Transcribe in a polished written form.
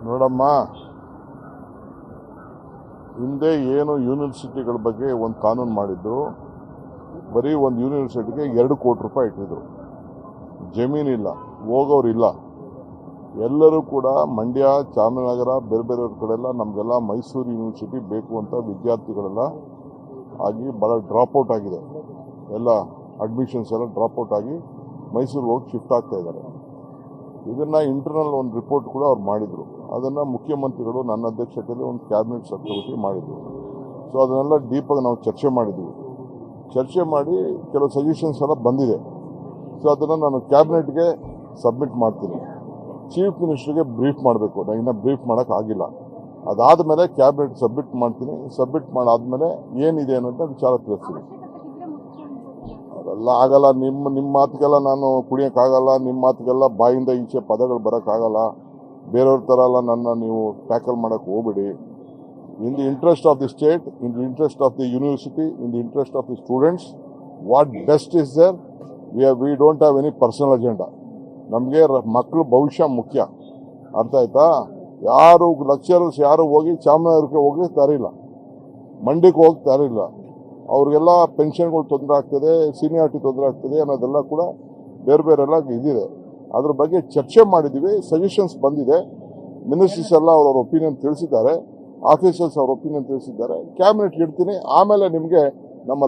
ನೋಡಮ್ಮ, ಹಿಂದೆ ಏನು ಯೂನಿವರ್ಸಿಟಿಗಳ ಬಗ್ಗೆ ಒಂದು ಕಾನೂನು ಮಾಡಿದ್ರು. ಬರೀ ಒಂದು ಯೂನಿವರ್ಸಿಟಿಗೆ 2 ಕೋಟಿ ರೂಪಾಯಿ ಇಟ್ಟಿದ್ರು. ಜಮೀನಿಲ್ಲ, ಹೋಗೋರಿಲ್ಲ. ಎಲ್ಲರೂ ಕೂಡ ಮಂಡ್ಯ, ಚಾಮರಾಜನಗರ, ಬೇರೆ ಬೇರೆಯವ್ರ ಕಡೆಲ್ಲ ನಮಗೆಲ್ಲ ಮೈಸೂರು ಯೂನಿವರ್ಸಿಟಿ ಬೇಕು ಅಂತ ವಿದ್ಯಾರ್ಥಿಗಳೆಲ್ಲ ಆಗಿ ಭಾಳ ಡ್ರಾಪ್ಔಟ್ ಆಗಿದೆ. ಎಲ್ಲ ಅಡ್ಮಿಷನ್ಸ್ ಎಲ್ಲ ಡ್ರಾಪ್ಔಟ್ ಆಗಿ ಮೈಸೂರಿಗೆ ಹೋಗಿ ಶಿಫ್ಟ್ ಆಗ್ತಾ ಇದ್ದಾರೆ. ಇದನ್ನು ಇಂಟರ್ನಲ್ ಒಂದು ರಿಪೋರ್ಟ್ ಕೂಡ ಅವ್ರು ಮಾಡಿದರು. ಅದನ್ನು ಮುಖ್ಯಮಂತ್ರಿಗಳು ನನ್ನ ಅಧ್ಯಕ್ಷತೆಯಲ್ಲಿ ಒಂದು ಕ್ಯಾಬಿನೆಟ್ ಸಬ್ ಕಮಿಟಿ ಮಾಡಿದರು. ಸೊ ಅದನ್ನೆಲ್ಲ ಡೀಪಾಗಿ ನಾವು ಚರ್ಚೆ ಮಾಡಿದ್ದೀವಿ. ಚರ್ಚೆ ಮಾಡಿ ಕೆಲವು ಸಜೆಷನ್ಸ್ ಎಲ್ಲ ಬಂದಿದೆ. ಸೊ ಅದನ್ನು ನಾನು ಕ್ಯಾಬಿನೆಟ್ಗೆ ಸಬ್ಮಿಟ್ ಮಾಡ್ತೀನಿ. ಚೀಫ್ ಮಿನಿಸ್ಟರ್ಗೆ ಬ್ರೀಫ್ ಮಾಡಬೇಕು. ನಾನು ಇನ್ನೂ ಬ್ರೀಫ್ ಮಾಡೋಕ್ಕಾಗಿಲ್ಲ. ಅದಾದಮೇಲೆ ಕ್ಯಾಬಿನೆಟ್ ಸಬ್ಮಿಟ್ ಮಾಡ್ತೀನಿ. ಸಬ್ಮಿಟ್ ಮಾಡಾದ್ಮೇಲೆ ಏನಿದೆ ಅನ್ನೋದನ್ನ ವಿಚಾರ ತಿಳಿಸ್ತೀನಿ. ಅದೆಲ್ಲ ಆಗಲ್ಲ. ನಿಮ್ಮ ಮಾತಿಗೆಲ್ಲ ನಾನು ಕುಣಿಯೋಕ್ಕಾಗಲ್ಲ. ನಿಮ್ಮ ಮಾತಿಗೆಲ್ಲ ಬಾಯಿಂದ ಈಚೆ ಪದಗಳು ಬರೋಕ್ಕಾಗಲ್ಲ. ಬೇರೆಯವ್ರ ಥರ ಎಲ್ಲ ನನ್ನ ನೀವು ಟ್ಯಾಕಲ್ ಮಾಡೋಕ್ಕೆ ಹೋಗ್ಬೇಡಿ. In the interest of the state, in the interest of the university, in the interest of the students, what best is there, we don't have any personal agenda. ನಮಗೆ ಮಕ್ಕಳು ಭವಿಷ್ಯ ಮುಖ್ಯ. ಅರ್ಥ ಆಯ್ತಾ? ಯಾರು ಲೆಕ್ಚರರ್ಸ್ ಯಾರು ಹೋಗಿ ಚಾಮರಾಜನಗರಕ್ಕೆ ಹೋಗಿ ತರಿಲ್ಲ, ಮಂಡ್ಯಕ್ಕೆ ಹೋಗಿ ತರಿಲ್ಲ. ಅವ್ರಿಗೆಲ್ಲ ಪೆನ್ಷನ್ಗಳು ತೊಂದರೆ ಆಗ್ತದೆ, ಸೀನಿಯಾರಿಟಿ ತೊಂದರೆ ಆಗ್ತದೆ ಅನ್ನೋದೆಲ್ಲ ಕೂಡ ಬೇರೆ ಬೇರೆಲ್ಲ ಇದಿದೆ. ಅದ್ರ ಬಗ್ಗೆ ಚರ್ಚೆ ಮಾಡಿದ್ದೀವಿ. ಸಜೆಷನ್ಸ್ ಬಂದಿದೆ. ಮಿನಿಸ್ಟರ್ಸ್ ಎಲ್ಲ ಅವ್ರ ಒಪಿನಿಯನ್ ತಿಳಿಸಿದ್ದಾರೆ. ಆಫೀಸರ್ಸ್ ಅವ್ರ ಒಪಿನಿಯನ್ ತಿಳಿಸಿದ್ದಾರೆ. ಕ್ಯಾಬಿನೆಟ್ ಇಡ್ತೀನಿ. ಆಮೇಲೆ ನಿಮಗೆ ನಮ್ಮ